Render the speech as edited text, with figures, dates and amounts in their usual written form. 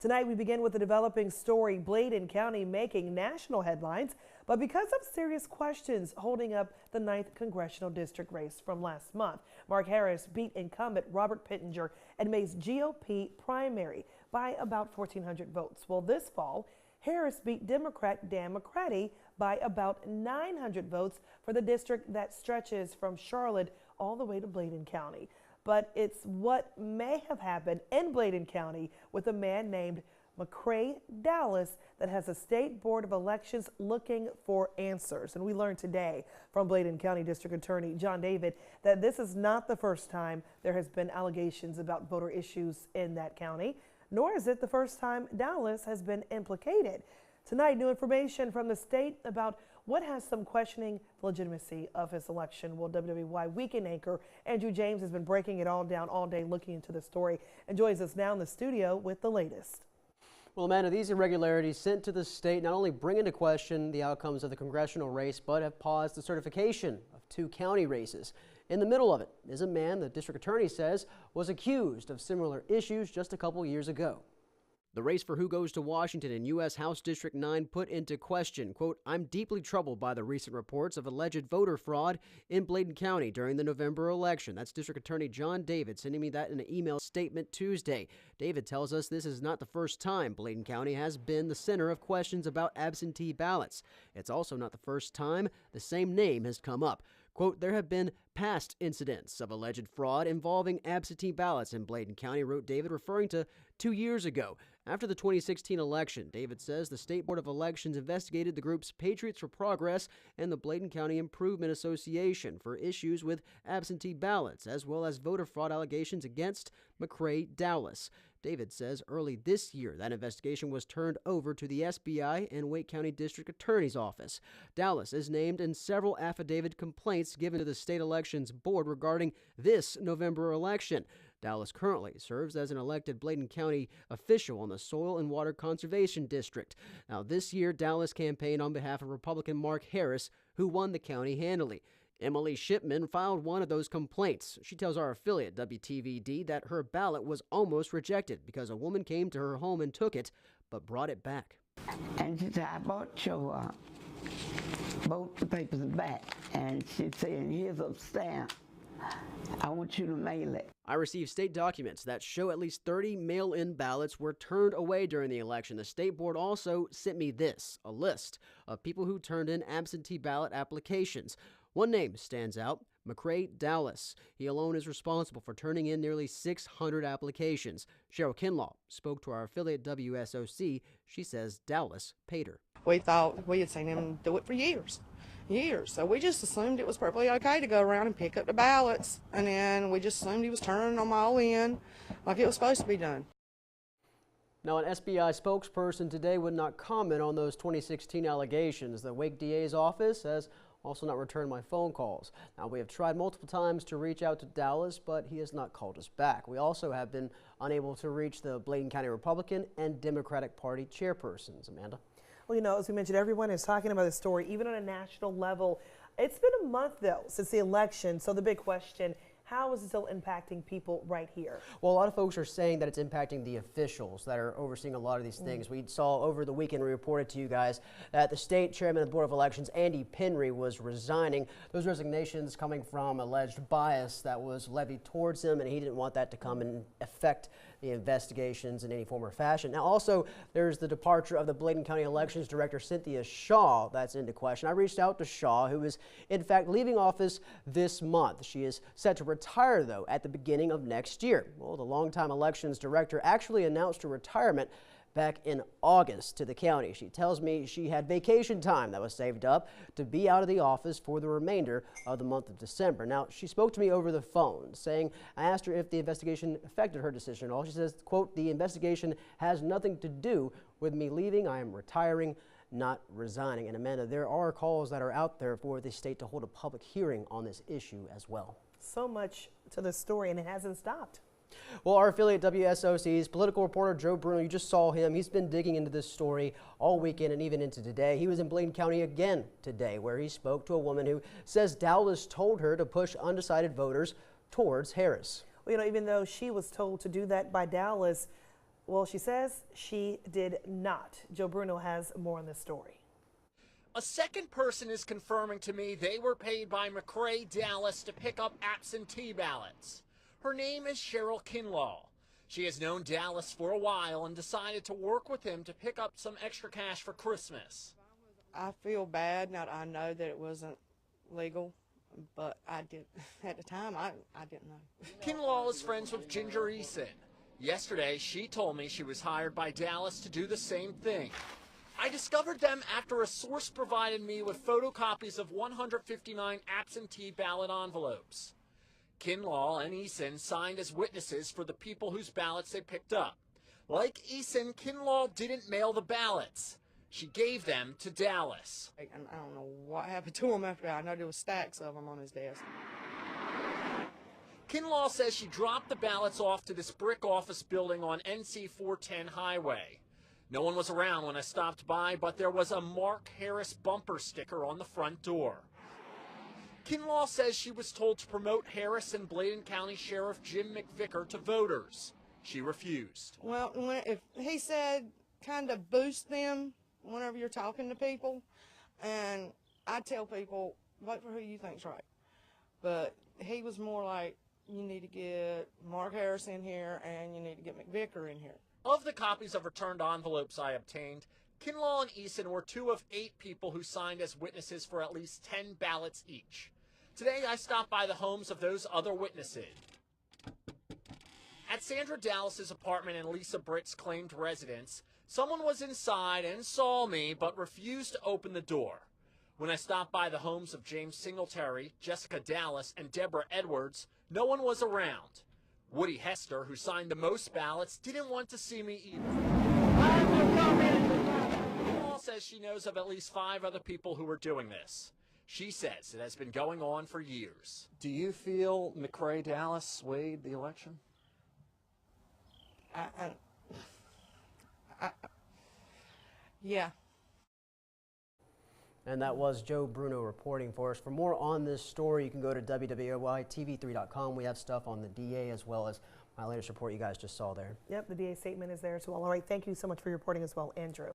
Tonight we begin with a developing story, Bladen County making national headlines, but because of serious questions holding up the 9th Congressional District race from last month. Mark Harris beat incumbent Robert Pittenger in May's GOP primary by about 1,400 votes. Well, this fall, Harris beat Democrat Dan McCready by about 900 votes for the district that stretches from Charlotte all the way to Bladen County. But it's what may have happened in Bladen County with a man named mccrae-dowless that has a state board of elections looking for answers. And we learned today from Bladen County District Attorney John David that this is not the first time there has been allegations about voter issues in that county, nor is it the first time Dowless has been implicated. Tonight, new information from the state about what has some questioning the legitimacy of his election. Well, WWAY weekend anchor Andrew James has been breaking it all down all day, looking into the story, and joins us now in the studio with the latest. Well, Amanda, these irregularities sent to the state not only bring into question the outcomes of the congressional race, but have paused the certification of 2 county races. In the middle of it is a man the district attorney says was accused of similar issues just a couple years ago. The race for who goes to Washington in U.S. House District 9 put into question, quote, "I'm deeply troubled by the recent reports of alleged voter fraud in Bladen County during the November election." That's District Attorney John David sending me that in an email statement Tuesday. David tells us this is not the first time Bladen County has been the center of questions about absentee ballots. It's also not the first time the same name has come up. Quote, "There have been past incidents of alleged fraud involving absentee ballots in Bladen County," wrote David, referring to 2 years ago. After the 2016 election, David says the State Board of Elections investigated the groups Patriots for Progress and the Bladen County Improvement Association for issues with absentee ballots, as well as voter fraud allegations against mccrae-dowless. David says early this year that investigation was turned over to the SBI and Wake County District Attorney's Office. Dowless is named in several affidavit complaints given to the State Elections Board regarding this November election. Dowless currently serves as an elected Bladen County official on the Soil and Water Conservation District. Now, this year, Dowless campaigned on behalf of Republican Mark Harris, who won the county handily. Emily Shipman filed one of those complaints. She tells our affiliate, WTVD, that her ballot was almost rejected because a woman came to her home and took it, but brought it back. And she said, "I bought your both the papers back." And she said, "Here's a stamp. I want you to mail it." I received state documents that show at least 30 mail-in ballots were turned away during the election. The state board also sent me this, a list of people who turned in absentee ballot applications. One name stands out, mccrae-dowless. He alone is responsible for turning in nearly 600 applications. Cheryl Kinlaw spoke to our affiliate WSOC. She says Dowless paid her. We thought we had seen him do it for years. So we just assumed it was perfectly okay to go around and pick up the ballots. And then we just assumed he was turning them all in like it was supposed to be done. Now, an SBI spokesperson today would not comment on those 2016 allegations. The Wake DA's office has also not returned my phone calls. Now, we have tried multiple times to reach out to Dowless, but he has not called us back. We also have been unable to reach the Bladen County Republican and Democratic Party chairpersons. Amanda? Well, you know, as we mentioned, everyone is talking about this story, even on a national level. It's been a month, though, since the election. So the big question, how is it still impacting people right here? Well, a lot of folks are saying that it's impacting the officials that are overseeing a lot of these things. We saw over the weekend, we reported to you guys that the state chairman of the Board of Elections, Andy Penry, was resigning. Those resignations coming from alleged bias that was levied towards him, and he didn't want that to come and affect the investigations in any form or fashion. Now, also, there's the departure of the Bladen County Elections Director, Cynthia Shaw, that's into question. I reached out to Shaw, who is, in fact, leaving office this month. She is set to retire, though, at the beginning of next year. Well, the longtime elections director actually announced her retirement back in August to the county. She tells me she had vacation time that was saved up to be out of the office for the remainder of the month of December. Now, she spoke to me over the phone, saying, I asked her if the investigation affected her decision at all. She says, quote, "The investigation has nothing to do with me leaving. I am retiring, not resigning." And Amanda, there are calls that are out there for the state to hold a public hearing on this issue as well. So much to the story, and it hasn't stopped. Well, our affiliate WSOC's political reporter Joe Bruno, you just saw him. He's been digging into this story all weekend and even into today. He was in Bladen County again today, where he spoke to a woman who says Dowless told her to push undecided voters towards Harris. Well, you know, even though she was told to do that by Dowless, Well, she says she did not. Joe Bruno has more on this story. A second person is confirming to me they were paid by McCrae-Dowless to pick up absentee ballots. Her name is Cheryl Kinlaw. She has known Dallas for a while and decided to work with him to pick up some extra cash for Christmas. I feel bad now that I know that it wasn't legal, but at the time, I didn't know. Kinlaw is friends with Ginger Eason. Yesterday, she told me she was hired by Dallas to do the same thing. I discovered them after a source provided me with photocopies of 159 absentee ballot envelopes. Kinlaw and Eason signed as witnesses for the people whose ballots they picked up. Like Eason, Kinlaw didn't mail the ballots. She gave them to Dallas. And I don't know what happened to him after that. I know there was stacks of them on his desk. Kinlaw says she dropped the ballots off to this brick office building on NC 410 highway. No one was around when I stopped by, but there was a Mark Harris bumper sticker on the front door. Kinlaw says she was told to promote Harris and Bladen County Sheriff Jim McVicker to voters. She refused. Well, if he said kind of boost them whenever you're talking to people, and I tell people, vote for who you think's right. But he was more like, you need to get Mark Harris in here and you need to get McVicker in here. Of the copies of returned envelopes I obtained, Kinlaw and Eason were 2 of 8 people who signed as witnesses for at least 10 ballots each. Today I stopped by the homes of those other witnesses. At Sandra Dallas's apartment and Lisa Britt's claimed residence, someone was inside and saw me but refused to open the door. When I stopped by the homes of James Singletary, Jessica Dallas, and Deborah Edwards, no one was around. Woody Hester, who signed the most ballots, didn't want to see me either. Paul says she knows of at least 5 other people who are doing this. She says it has been going on for years. Do you feel McCrae-Dowless swayed the election? Yeah. And that was Joe Bruno reporting for us. For more on this story, you can go to WWAY-TV3.com. We have stuff on the DA as well as my latest report you guys just saw there. Yep, the DA statement is there as well. All right, thank you so much for reporting as well, Andrew.